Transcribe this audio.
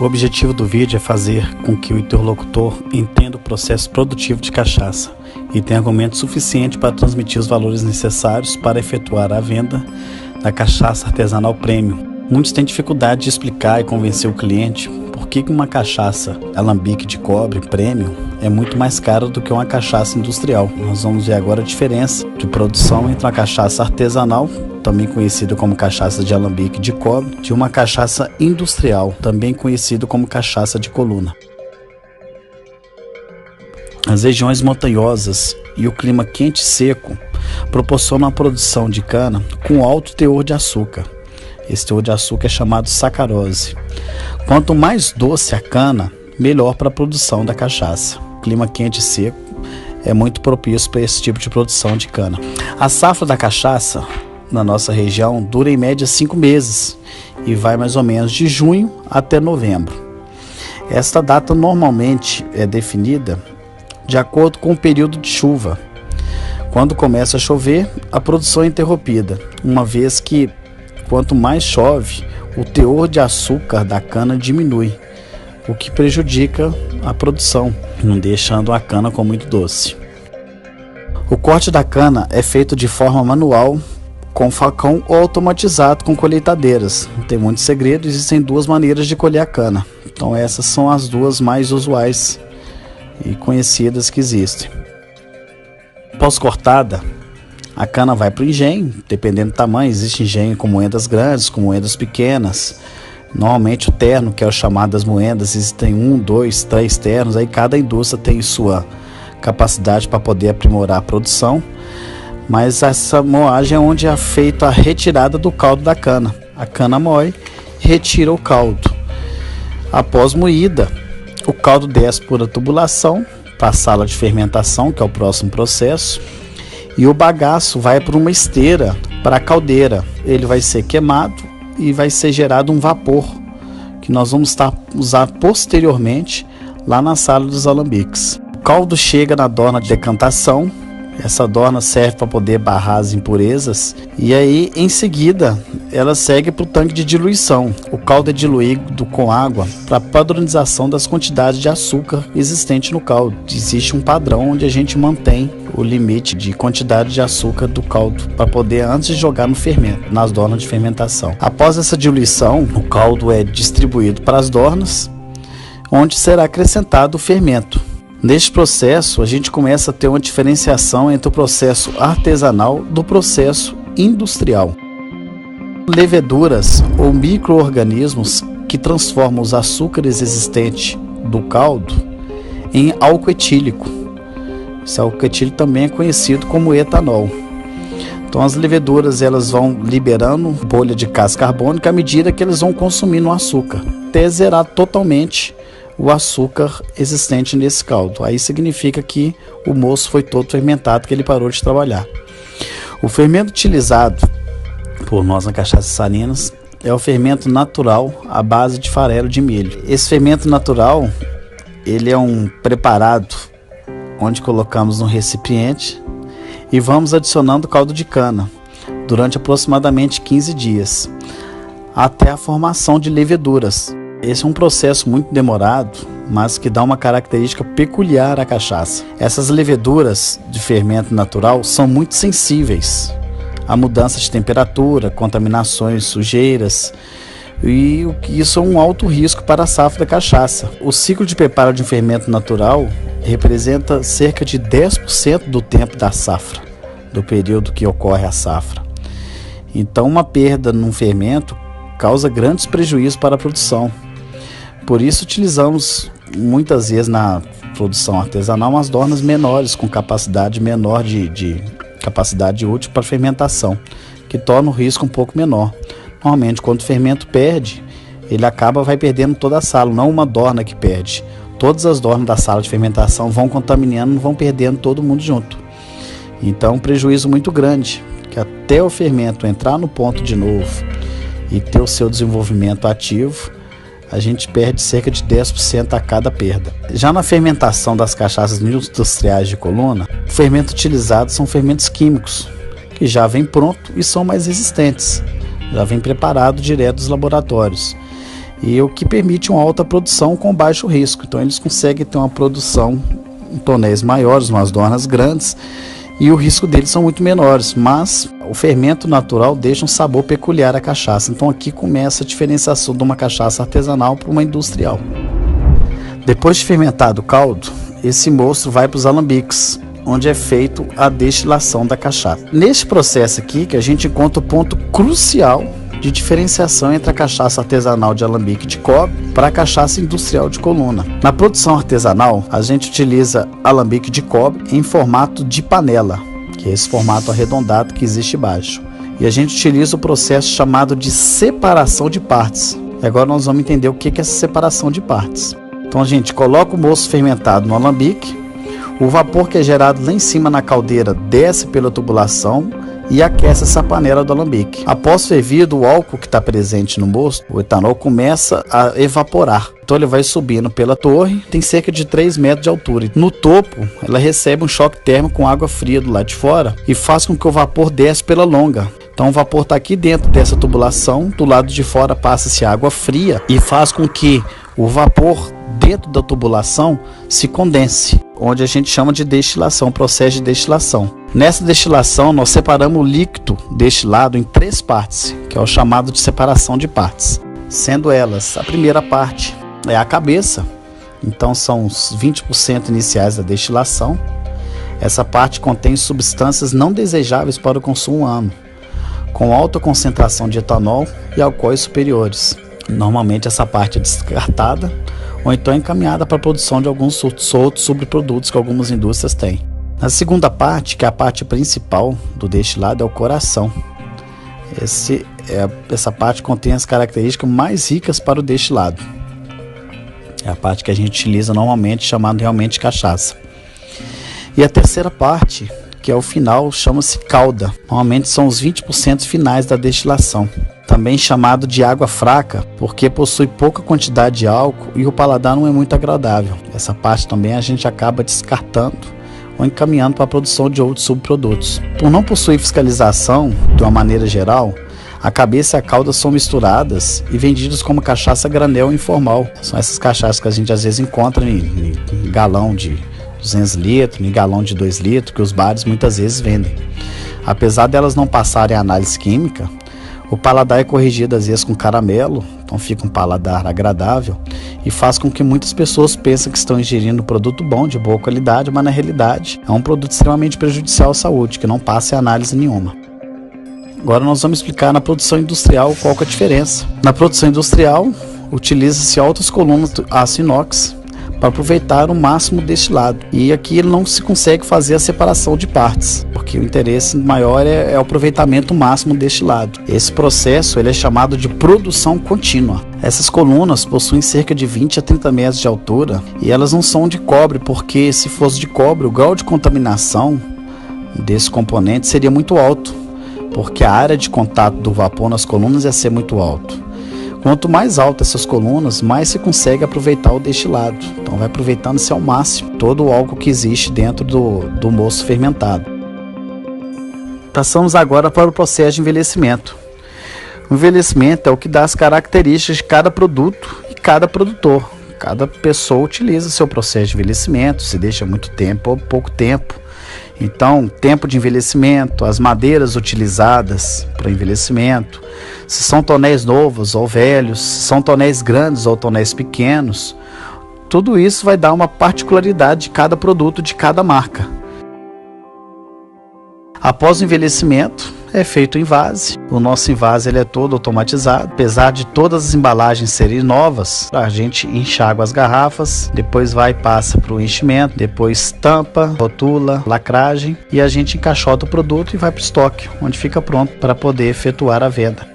O objetivo do vídeo é fazer com que o interlocutor entenda o processo produtivo de cachaça e tenha argumento suficiente para transmitir os valores necessários para efetuar a venda da cachaça artesanal premium. Muitos têm dificuldade de explicar e convencer o cliente por que uma cachaça alambique de cobre premium é muito mais cara do que uma cachaça industrial. Nós vamos ver agora a diferença de produção entre uma cachaça artesanal, também conhecida como cachaça de alambique de cobre, de uma cachaça industrial, também conhecida como cachaça de coluna. As regiões montanhosas e o clima quente e seco proporcionam a produção de cana com alto teor de açúcar. Esse teor de açúcar é chamado sacarose. Quanto mais doce a cana, melhor para a produção da cachaça. O clima quente e seco é muito propício para esse tipo de produção de cana. A safra da cachaça na nossa região dura em média 5 meses e vai mais ou menos de junho até novembro. Esta data normalmente é definida de acordo com o período de chuva. Quando começa a chover, a produção é interrompida, uma vez que quanto mais chove, o teor de açúcar da cana diminui, o que prejudica a produção, não deixando a cana com muito doce. O corte da cana é feito de forma manual, com facão ou automatizado com colheitadeiras. Não tem muito segredo, existem duas maneiras de colher a cana. Então essas são as duas mais usuais e conhecidas que existem. Após cortada, a cana vai para o engenho, dependendo do tamanho. Existe engenho com moedas grandes, com moedas pequenas. Normalmente o terno, que é o chamado das moedas, existem 1, 2, 3 ternos. Aí cada indústria tem sua capacidade para poder aprimorar a produção. Mas essa moagem é onde é feita a retirada do caldo da cana. A cana moe e retira o caldo. Após moída, o caldo desce por a tubulação para a sala de fermentação, que é o próximo processo. E o bagaço vai para uma esteira, para a caldeira. Ele vai ser queimado e vai ser gerado um vapor, que nós vamos usar posteriormente lá na sala dos alambiques. O caldo chega na dorna de decantação. Essa dorna serve para poder barrar as impurezas. E aí, em seguida, ela segue para o tanque de diluição. O caldo é diluído com água para padronização das quantidades de açúcar existente no caldo. Existe um padrão onde a gente mantém o limite de quantidade de açúcar do caldo para poder, antes de jogar no fermento, nas dornas de fermentação. Após essa diluição, o caldo é distribuído para as dornas, onde será acrescentado o fermento. Neste processo, a gente começa a ter uma diferenciação entre o processo artesanal do processo industrial. Leveduras ou micro-organismos que transformam os açúcares existentes do caldo em álcool etílico. Esse álcool etílico também é conhecido como etanol. Então as leveduras elas vão liberando bolha de gás carbônico à medida que eles vão consumindo o açúcar, até zerar totalmente o açúcar existente nesse caldo. Aí significa que o moço foi todo fermentado, que ele parou de trabalhar. O fermento utilizado por nós na Cachaça Salinas é o fermento natural à base de farelo de milho. Esse fermento natural, ele é um preparado onde colocamos no recipiente e vamos adicionando caldo de cana durante aproximadamente 15 dias, até a formação de leveduras. Esse é um processo muito demorado, mas que dá uma característica peculiar à cachaça. Essas leveduras de fermento natural são muito sensíveis a mudança de temperatura, contaminações, sujeiras, e isso é um alto risco para a safra da cachaça. O ciclo de preparo de um fermento natural representa cerca de 10% do tempo da safra, do período que ocorre a safra. Então uma perda num fermento causa grandes prejuízos para a produção. Por isso utilizamos muitas vezes na produção artesanal umas dornas menores, com capacidade menor de capacidade útil para fermentação, que torna o risco um pouco menor. Normalmente quando o fermento perde, ele vai perdendo toda a sala, não uma dorna que perde. Todas as dornas da sala de fermentação vão contaminando, vão perdendo todo mundo junto. Então é um prejuízo muito grande, que até o fermento entrar no ponto de novo e ter o seu desenvolvimento ativo, a gente perde cerca de 10% a cada perda. Já na fermentação das cachaças industriais de coluna, o fermento utilizado são fermentos químicos, que já vem pronto e são mais resistentes, já vem preparado direto dos laboratórios. e o que permite uma alta produção com baixo risco. Então eles conseguem ter uma produção em tonéis maiores, umas dornas grandes, e o risco deles são muito menores, mas o fermento natural deixa um sabor peculiar à cachaça. Então aqui começa a diferenciação de uma cachaça artesanal para uma industrial. Depois de fermentado o caldo, esse mosto vai para os alambiques, onde é feito a destilação da cachaça. Neste processo aqui que a gente encontra o ponto crucial de diferenciação entre a cachaça artesanal de alambique de cobre para a cachaça industrial de coluna. Na produção artesanal, a gente utiliza alambique de cobre em formato de panela, que é esse formato arredondado que existe embaixo. E a gente utiliza o processo chamado de separação de partes. E agora nós vamos entender o que é essa separação de partes. Então a gente coloca o mosto fermentado no alambique, o vapor que é gerado lá em cima na caldeira desce pela tubulação e aquece essa panela do alambique. Após fervido, o álcool que está presente no mosto, o etanol, começa a evaporar. Então ele vai subindo pela torre, tem cerca de 3 metros de altura. No topo, ela recebe um choque térmico com água fria do lado de fora e faz com que o vapor desce pela longa. Então o vapor está aqui dentro dessa tubulação, do lado de fora passa-se água fria e faz com que o vapor dentro da tubulação se condense, onde a gente chama de destilação, processo de destilação. Nessa destilação nós separamos o líquido destilado em 3 partes, que é o chamado de separação de partes, sendo elas, a primeira parte é a cabeça, então são os 20% iniciais da destilação. Essa parte contém substâncias não desejáveis para o consumo humano, com alta concentração de etanol e álcoois superiores. Normalmente essa parte é descartada ou então encaminhada para a produção de alguns outros subprodutos que algumas indústrias têm. A segunda parte, que é a parte principal do destilado, é o coração. Essa parte contém as características mais ricas para o destilado. É a parte que a gente utiliza normalmente, chamada realmente cachaça. E a terceira parte, que é o final, chama-se cauda. Normalmente são os 20% finais da destilação. Também chamado de água fraca, porque possui pouca quantidade de álcool e o paladar não é muito agradável. Essa parte também a gente acaba descartando ou encaminhando para a produção de outros subprodutos. Por não possuir fiscalização, de uma maneira geral, a cabeça e a cauda são misturadas e vendidas como cachaça granel informal. São essas cachaças que a gente às vezes encontra em galão de 200 litros, em galão de 2 litros, que os bares muitas vezes vendem. Apesar delas não passarem a análise química, o paladar é corrigido às vezes com caramelo, então fica um paladar agradável e faz com que muitas pessoas pensem que estão ingerindo um produto bom, de boa qualidade, mas na realidade é um produto extremamente prejudicial à saúde, que não passa em análise nenhuma. Agora nós vamos explicar na produção industrial qual que é a diferença. Na produção industrial, utiliza-se altas colunas de aço inox para aproveitar o máximo destilado. E aqui não se consegue fazer a separação de partes, porque o interesse maior é o aproveitamento máximo destilado. Esse processo ele é chamado de produção contínua. Essas colunas possuem cerca de 20 a 30 metros de altura e elas não são de cobre, porque se fosse de cobre, o grau de contaminação desse componente seria muito alto, porque a área de contato do vapor nas colunas ia ser muito alto. Quanto mais altas essas colunas, mais se consegue aproveitar o destilado. Então vai aproveitando-se ao máximo todo o álcool que existe dentro do mosto fermentado. Passamos agora para o processo de envelhecimento. O envelhecimento é o que dá as características de cada produto e cada produtor. Cada pessoa utiliza seu processo de envelhecimento, se deixa muito tempo ou pouco tempo. Então, tempo de envelhecimento, as madeiras utilizadas para envelhecimento, se são tonéis novos ou velhos, se são tonéis grandes ou tonéis pequenos, tudo isso vai dar uma particularidade de cada produto, de cada marca. Após o envelhecimento, é feito o envase. O nosso envase ele é todo automatizado. Apesar de todas as embalagens serem novas, a gente enxágua as garrafas, depois vai e passa para o enchimento, depois tampa, rotula, lacragem e a gente encaixota o produto e vai para o estoque, onde fica pronto para poder efetuar a venda.